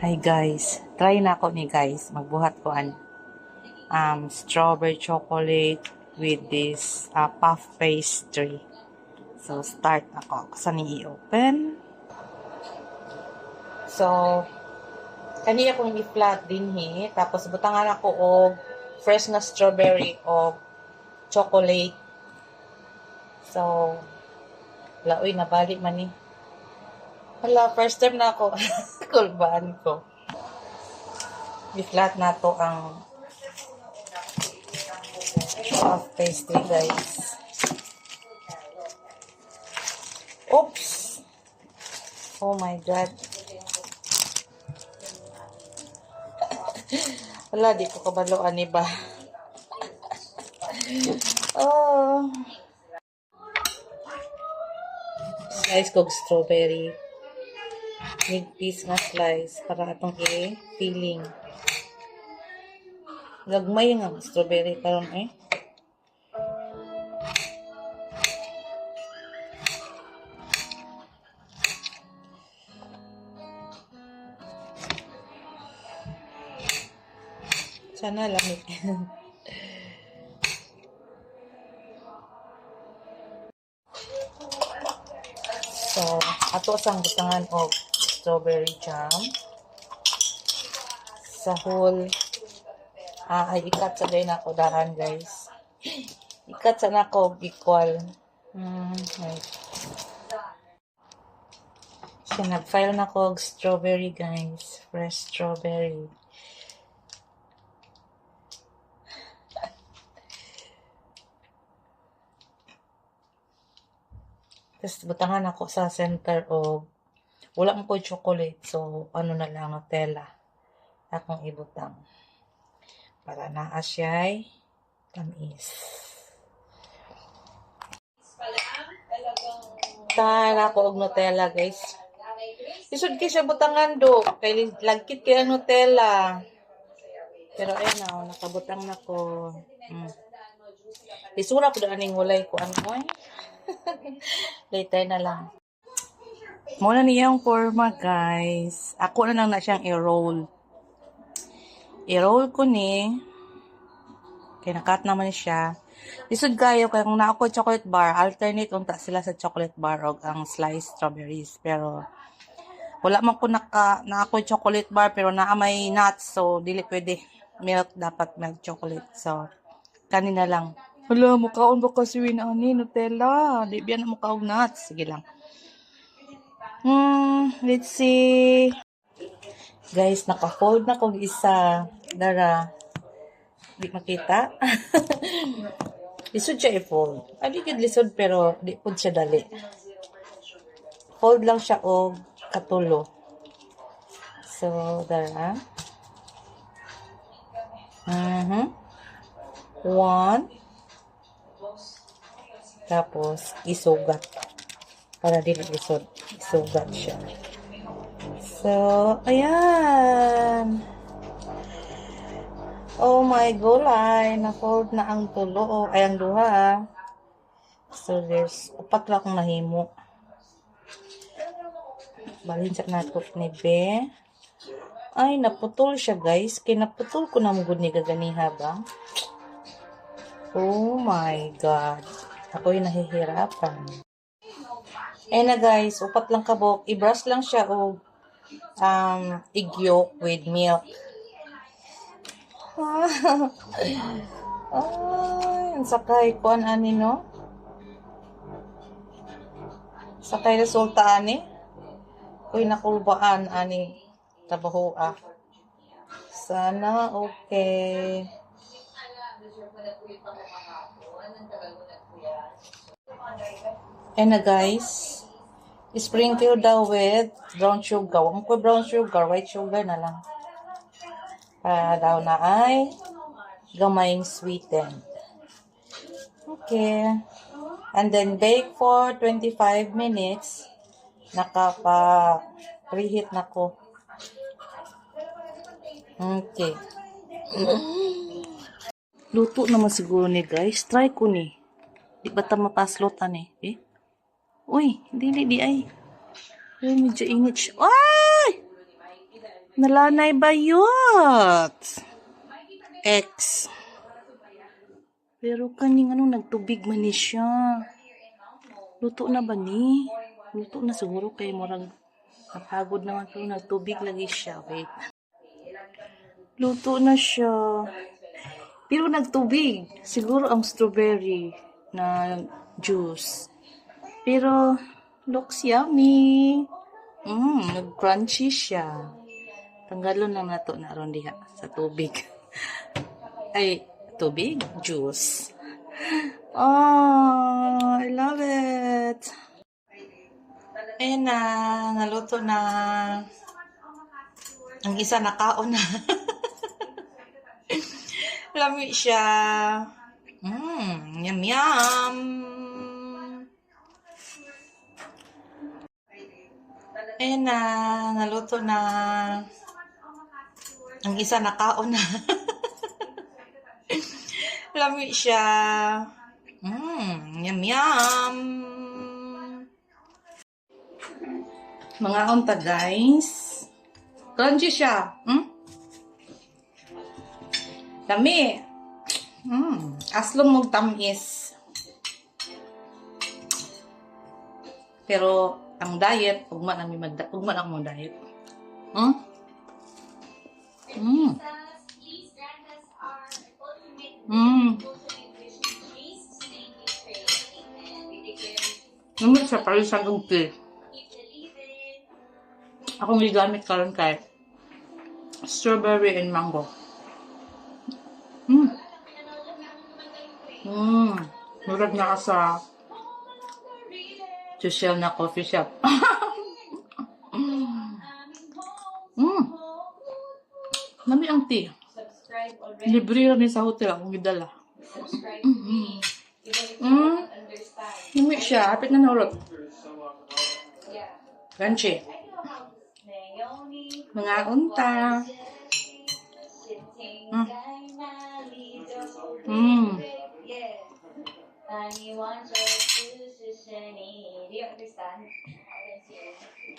Hi guys, try na ako ni guys. Magbuhat ko strawberry chocolate with this puff pastry. So start ako. Saan i-open? So kaniya akong i-flat din tapos butangan ako og fresh na strawberry o chocolate. So laoy nabalik man ni. Hala, first time na ako. Kulbaan ko. I-flat na to ang puff pastry, guys. Oops! Oh my God. Wala, di ko kabaloan iba. Oh. Slice kog strawberry. Mid piece nga slice para atong i-filling. Lagmay nga strawberry karon Sana lamig. So, ato sang butangan og strawberry jam sa whole ay ikat sa din ako dahan guys. Ikat sa nako equal. Right. So, nag-file na ko og strawberry guys. Fresh strawberry. Tapos butangan ako sa center o wala mo ko chocolate. So, ano na lang, Nutella. Akong ibutang. Para naa siya'y tamis. Tahan ako og Nutella, guys. Isod kayo siya butangan do. Kaya lagkit kaya Nutella. Pero ayun na, nakabutang na ko. Isura ko doon aning walay ko ano Later na lang. Muna niyang forma guys. Ako na lang na siyang i-roll. I-roll ko ni. Kaya nakat naman siya. Lisod kayo kaya kung na ako chocolate bar, alternate unta sila sa chocolate bar o ang sliced strawberries. Pero wala man ko na ako chocolate bar pero naa may nuts so dili pwede. Milk dapat milk chocolate. So kanina lang. Hala, mukhaon ba kasi win ani Nutella? Di biyan na mukhaog nuts. Sige lang. Let's see. Guys, naka-fold na kong isa. Dara. Di makita. Lisod siya i-fold. Di gid lisod pero di pud siya dali. Fold lang siya og katulo. So, dara. One. Tapos, isugat. Para dili lisod. Isugat siya. So, ayan. Oh my gulay. Na-fold na ang tulo. Ay, ang duha. So, there's upat lang akong nahimo. Balinsak na ito ni Be. Ay, naputol siya, guys. Kinaputol ko na mugod ni gaganiha ba? Oh my God. Ako'y nahihirapan. Ayan na, guys. Upat lang kabok. I-brush lang siya o egg yolk with milk. Ay, ang sakay ko ani no? Sakay resulta ani. Uy, nakulbaan ani. Trabaho Sana okay. Ayan na guys. Sprinkle daw with brown sugar. Huwag ko brown sugar. White sugar na lang. Para daw na ay gamayng sweetened. Okay. And then bake for 25 minutes. Nakapa-preheat na ko. Okay. Luto naman siguro ni guys. Try ko ni. Di ba ta mapaslot ani? Uy, di ay. Uy, medyo init siya. Ay! Nalanay bayot. X. Pero kaning nagtubig man ni siya. Luto na ba ni? Luto na siguro kay murag napagod naman pero nagtubig lagi siya. Wait. Luto na siya. Pero nagtubig. Siguro ang strawberry na juice. Pero looks yummy. Nag-crunchy siya. Tanggalon lang nato na ron diha sa tubig. Ay, tubig? Juice. Oh, I love it. Ayan na, naluto na. Ang isa nakaon na. Lami siya. Yum yum. Ayan na, naluto na. Ang isa nakaon na. Lami siya. Yum yum. Mga unta guys. Crunchy siya. Lami. Aslong mong tamis. Pero ang diet, ugma na akong diet. Namit siya palisan og tea. Akong gigamit karon kay strawberry and mango. Murag na ka sa social na coffee shop. Nami ang tea. Libre rin sa hotel akong gidala. Nami siya. Hapit na naulot. Crunchy. Mga unta.